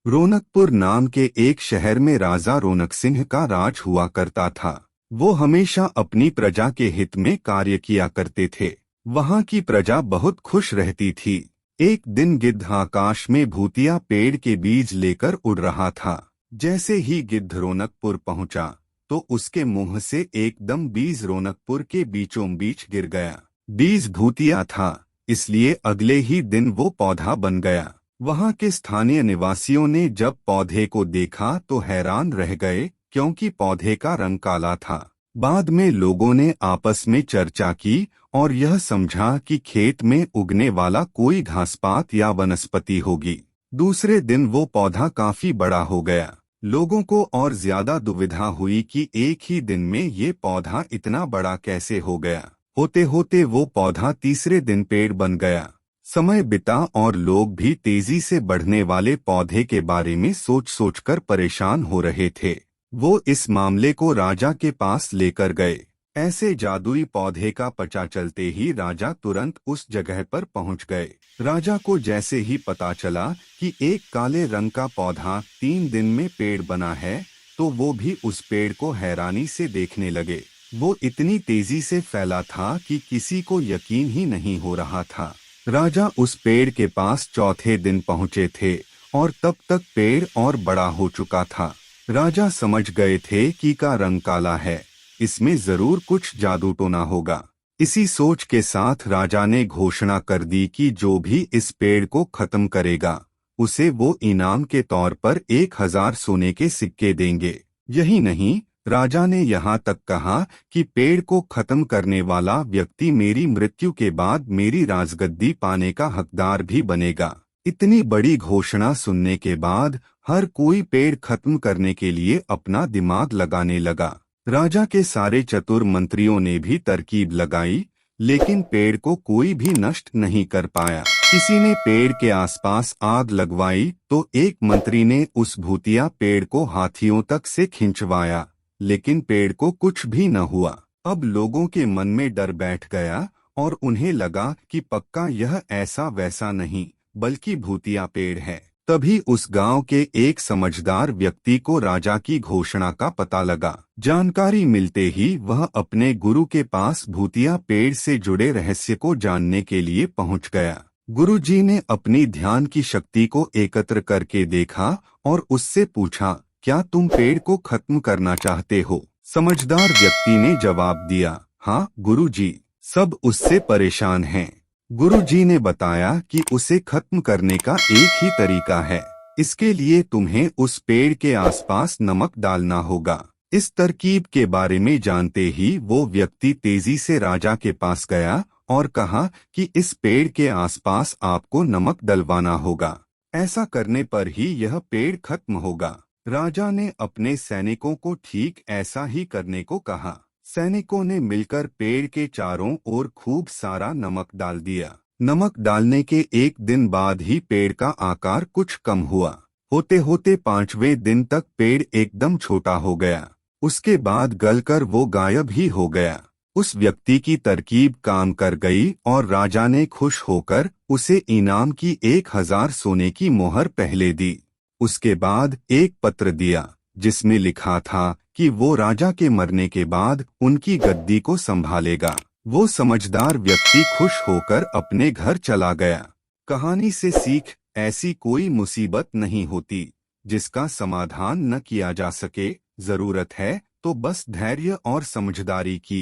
रौनकपुर नाम के एक शहर में राजा रौनक सिंह का राज हुआ करता था। वो हमेशा अपनी प्रजा के हित में कार्य किया करते थे। वहाँ की प्रजा बहुत खुश रहती थी। एक दिन गिद्ध आकाश में भूतिया पेड़ के बीज लेकर उड़ रहा था। जैसे ही गिद्ध रौनकपुर पहुंचा तो उसके मुंह से एकदम बीज रौनकपुर के बीचों बीच गिर गया। बीज भूतिया था, इसलिए अगले ही दिन वो पौधा बन गया। वहाँ के स्थानीय निवासियों ने जब पौधे को देखा तो हैरान रह गए, क्योंकि पौधे का रंग काला था। बाद में लोगों ने आपस में चर्चा की और यह समझा कि खेत में उगने वाला कोई घासपात या वनस्पति होगी। दूसरे दिन वो पौधा काफी बड़ा हो गया। लोगों को और ज्यादा दुविधा हुई कि एक ही दिन में ये पौधा इतना बड़ा कैसे हो गया। होते होते वो पौधा तीसरे दिन पेड़ बन गया। समय बिता और लोग भी तेजी से बढ़ने वाले पौधे के बारे में सोच सोचकर परेशान हो रहे थे। वो इस मामले को राजा के पास लेकर गए। ऐसे जादुई पौधे का पता चलते ही राजा तुरंत उस जगह पर पहुंच गए। राजा को जैसे ही पता चला कि एक काले रंग का पौधा 3 दिन में पेड़ बना है, तो वो भी उस पेड़ को हैरानी से देखने लगे। वो इतनी तेजी से फैला था कि किसी को यकीन ही नहीं हो रहा था। राजा उस पेड़ के पास चौथे दिन पहुंचे थे और तब तक पेड़ और बड़ा हो चुका था। राजा समझ गए थे कि का रंग काला है, इसमें जरूर कुछ जादू टोना होगा। इसी सोच के साथ राजा ने घोषणा कर दी कि जो भी इस पेड़ को खत्म करेगा, उसे वो इनाम के तौर पर 1000 सोने के सिक्के देंगे। यही नहीं, राजा ने यहाँ तक कहा कि पेड़ को खत्म करने वाला व्यक्ति मेरी मृत्यु के बाद मेरी राजगद्दी पाने का हकदार भी बनेगा। इतनी बड़ी घोषणा सुनने के बाद हर कोई पेड़ खत्म करने के लिए अपना दिमाग लगाने लगा। राजा के सारे चतुर मंत्रियों ने भी तरकीब लगाई, लेकिन पेड़ को कोई भी नष्ट नहीं कर पाया। किसी ने पेड़ के आसपास आग लगवाई तो एक मंत्री ने उस भूतिया पेड़ को हाथियों तक से खिंचवाया, लेकिन पेड़ को कुछ भी न हुआ। अब लोगों के मन में डर बैठ गया और उन्हें लगा कि पक्का यह ऐसा वैसा नहीं, बल्कि भूतिया पेड़ है। तभी उस गांव के एक समझदार व्यक्ति को राजा की घोषणा का पता लगा। जानकारी मिलते ही वह अपने गुरु के पास भूतिया पेड़ से जुड़े रहस्य को जानने के लिए पहुंच गया। गुरुजी ने अपनी ध्यान की शक्ति को एकत्र करके देखा और उससे पूछा, क्या तुम पेड़ को खत्म करना चाहते हो? समझदार व्यक्ति ने जवाब दिया, हाँ गुरुजी, सब उससे परेशान हैं। गुरुजी ने बताया कि उसे खत्म करने का एक ही तरीका है। इसके लिए तुम्हें उस पेड़ के आसपास नमक डालना होगा। इस तरकीब के बारे में जानते ही वो व्यक्ति तेजी से राजा के पास गया और कहा कि इस पेड़ के आसपास आपको नमक डलवाना होगा। ऐसा करने पर ही यह पेड़ खत्म होगा। राजा ने अपने सैनिकों को ठीक ऐसा ही करने को कहा। सैनिकों ने मिलकर पेड़ के चारों ओर खूब सारा नमक डाल दिया। नमक डालने के एक दिन बाद ही पेड़ का आकार कुछ कम हुआ। होते होते 5वें दिन तक पेड़ एकदम छोटा हो गया। उसके बाद गलकर वो गायब ही हो गया। उस व्यक्ति की तरकीब काम कर गई और राजा ने खुश होकर उसे इनाम की 1000 सोने की मोहर पहले दी। उसके बाद एक पत्र दिया जिसमें लिखा था कि वो राजा के मरने के बाद उनकी गद्दी को संभालेगा। वो समझदार व्यक्ति खुश होकर अपने घर चला गया। कहानी से सीख, ऐसी कोई मुसीबत नहीं होती जिसका समाधान न किया जा सके। जरूरत है तो बस धैर्य और समझदारी की।